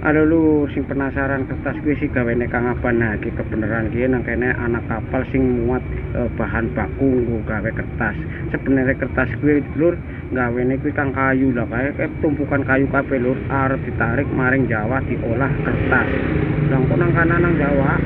Halo lur, sing penasaran kertas kuwi sih gawene kang apa? Nah, iki kebenaran ki nang kene anak kapal sing muat bahan baku nggo gawe kertas. Sebenarnya kertas kuwi lur gawene kuwi kang kayu lah, kae tumpukan kayu kabeh lur, arep ditarik maring Jawa diolah kertas. Lah kok nang kanan nang Jawa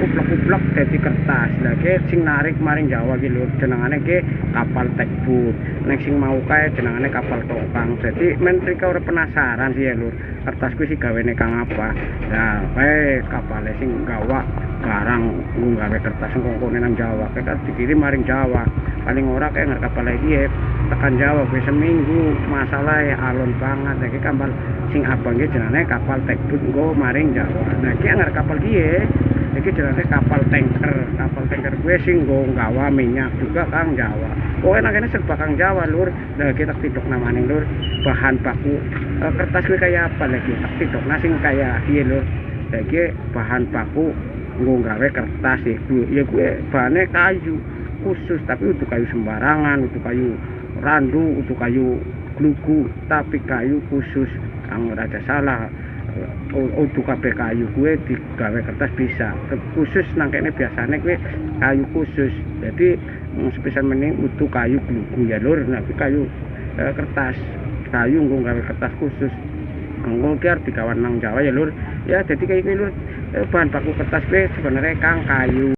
uplek-uplek dadi kertas. Lah ki sing narik maring Jawa ki lur jenengane ki kapal tekbut. Nek sing mau kae jenengane kapal tongkang. Jadi men rika ora penasaran sih ya lur, kertas kuwi sih gawene kang apa. Nah kae kapale sing gawa barang nggawe kertas ngkongkone nang Jawa kae dikirim maring Jawa. Paling ora kae nggak kapal iki tekan Jawa kuwi seminggu, masalah alon banget. Iki kapal sing abang ki jenenge kapal tekbut nggo maring Jawa. Nah iki ngarep kapal ki iki jenenge kapal tanker. Kapal tanker kuwi sing nggo nggawa minyak juga kang Jawa. Pokoke nang kene serba kang Jawa lur. Lah kita tidok namane lur, bahan baku kertas kuwi kaya apa lagi? Tak tidok sing kaya piye lur. Lah iki bahan baku nggo gawe kertas iku. Ya kuwi bahane kayu khusus, tapi untuk kayu sembarangan, untuk kayu randu, untuk kayu glugu, tapi kayu khusus kang ora ada salah. Untuk kabeh kayu kuwi digawe kertas bisa. Khusus nang kene biasane kuwi kayu khusus. Jadi sepisan meneh utuh kayu glugu ya lur. Nah kuwi kayu kertas. Kayu nggo gawe kertas khusus. Engko ki arep digawan nang Jawa ya lur. Ya dadi kaya kuwi lur. Bahan baku kertas kuwi sebenarnya kang kayu.